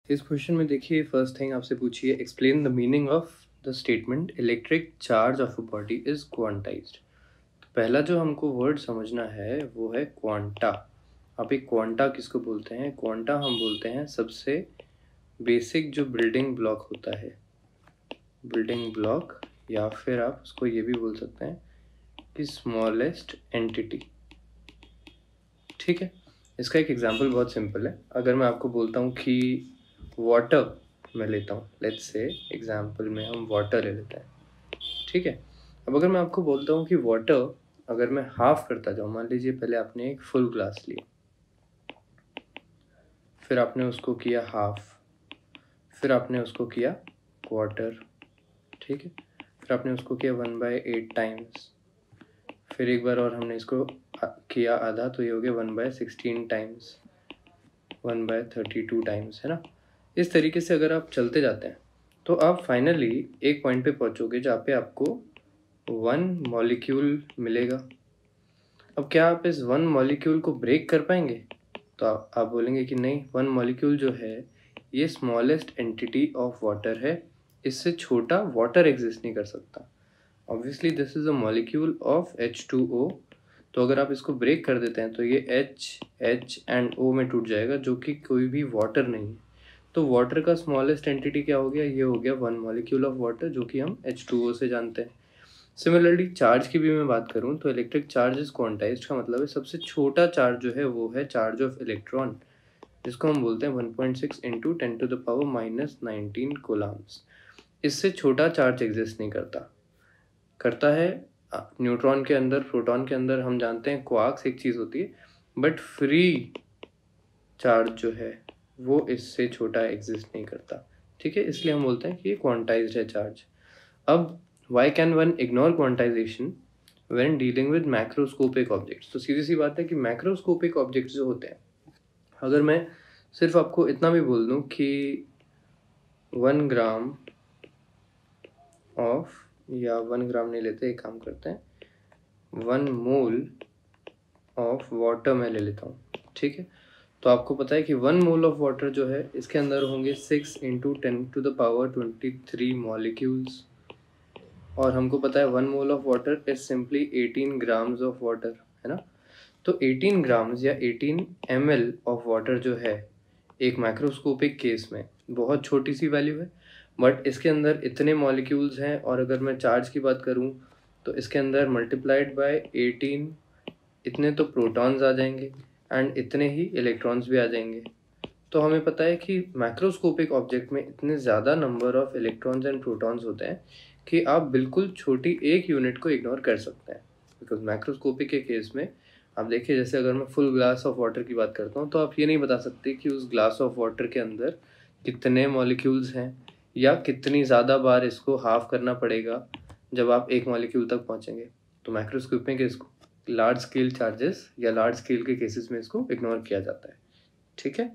इस क्वेश्चन में देखिए फर्स्ट थिंग आपसे पूछिए explain the meaning of the statement electric charge of a body is quantized. तो पहला जो हमको वर्ड समझना है वो है क्वांटा। आप एक क्वांटा किसको बोलते हैं? क्वांटा हम बोलते हैं सबसे बेसिक जो बिल्डिंग ब्लॉक होता है, बिल्डिंग ब्लॉक, या फिर आप उसको ये भी बोल सकते हैं कि स्मॉलेस्ट एंटिटी। ठीक है, इसका एक एग्जांपल बहुत सिंपल है। अगर मैं आपको बोलता हूँ कि वाटर मैं लेता हूँ, लेट्स से एग्जांपल में हम वाटर ले लेते हैं। ठीक है, अब अगर मैं आपको बोलता हूँ कि वाटर अगर मैं हाफ करता जाऊँ, मान लीजिए पहले आपने एक फुल ग्लास लिया, फिर आपने उसको किया हाफ, फिर आपने उसको किया क्वार्टर, ठीक है, फिर आपने उसको किया 1/8 टाइम्स, फिर एक बार और हमने इसको किया आधा, तो ये हो गया 1/16 टाइम्स, 1/32 टाइम्स, है ना। इस तरीके से अगर आप चलते जाते हैं तो आप फाइनली एक पॉइंट पे पहुंचोगे जहाँ पे आपको 1 मॉलिक्यूल मिलेगा। अब क्या आप इस 1 मॉलिक्यूल को ब्रेक कर पाएंगे? तो आप बोलेंगे कि नहीं, 1 मॉलिक्यूल जो है ये स्मॉलेस्ट एंटिटी ऑफ वाटर है, इससे छोटा वाटर एग्जिस्ट नहीं कर सकता। Obviously this is a molecule of H2O। तो अगर आप इसको ब्रेक कर देते हैं तो ये H एंड O में टूट जाएगा, जो कि कोई भी वाटर नहीं है। तो वाटर का स्मॉलेस्ट एंटिटी क्या हो गया? ये हो गया 1 मॉलिक्यूल ऑफ वाटर, जो कि हम H2O से जानते हैं। सिमिलरली चार्ज की भी मैं बात करूं तो इलेक्ट्रिक चार्ज इज क्वांटाइज्ड का मतलब है सबसे छोटा चार्ज जो है वो है चार्ज ऑफ इलेक्ट्रॉन, जिसको हम बोलते हैं 1.6 इंटू 10⁻⁻19 कोलाम्स। इससे छोटा चार्ज एग्जिस्ट नहीं करता। करता है न्यूट्रॉन के अंदर, प्रोटॉन के अंदर हम जानते हैं क्वार्क्स एक चीज़ होती है, बट फ्री चार्ज जो है वो इससे छोटा एग्जिस्ट नहीं करता। ठीक है, इसलिए हम बोलते हैं कि ये क्वांटाइज्ड है चार्ज। अब why can one ignore quantization when dealing with macroscopic objects? तो सीधी सी बात है कि मैक्रोस्कोपिक ऑब्जेक्ट्स जो होते हैं, अगर मैं सिर्फ आपको इतना भी बोल दूं कि 1 ग्राम ऑफ, या 1 ग्राम नहीं लेते, एक काम करते हैं 1 मोल ऑफ वाटर मैं ले लेता हूँ। ठीक है, तो आपको पता है कि 1 मोल ऑफ वाटर जो है इसके अंदर होंगे 6 इंटू 10⁻23 मॉलिक्यूल्स, और हमको पता है 1 mole of water is simply 18 grams of water, है ना। तो 18 ग्राम्स या 18 ml ऑफ वाटर जो है एक माइक्रोस्कोपिक केस में बहुत छोटी सी वैल्यू है, बट इसके अंदर इतने मॉलिक्यूल्स हैं। और अगर मैं चार्ज की बात करूं तो इसके अंदर मल्टीप्लाइड बाय 18 इतने तो प्रोटॉन्स आ जाएंगे एंड इतने ही इलेक्ट्रॉन्स भी आ जाएंगे। तो हमें पता है कि मैक्रोस्कोपिक ऑब्जेक्ट में इतने ज़्यादा number of electrons and protons होते हैं कि आप बिल्कुल छोटी एक यूनिट को इग्नोर कर सकते हैं। बिकॉज मैक्रोस्कोपिक के केस में आप देखिए, जैसे अगर मैं फुल ग्लास ऑफ वाटर की बात करता हूँ तो आप ये नहीं बता सकते कि उस ग्लास ऑफ वाटर के अंदर कितने मॉलिक्यूल्स हैं, या कितनी ज़्यादा बार इसको हाफ करना पड़ेगा जब आप एक मॉलिक्यूल तक पहुँचेंगे। तो मैक्रोस्कोपिक के इसको लार्ज स्केल चार्जेस या लार्ज स्केल के केसेस में इसको इग्नोर किया जाता है। ठीक है।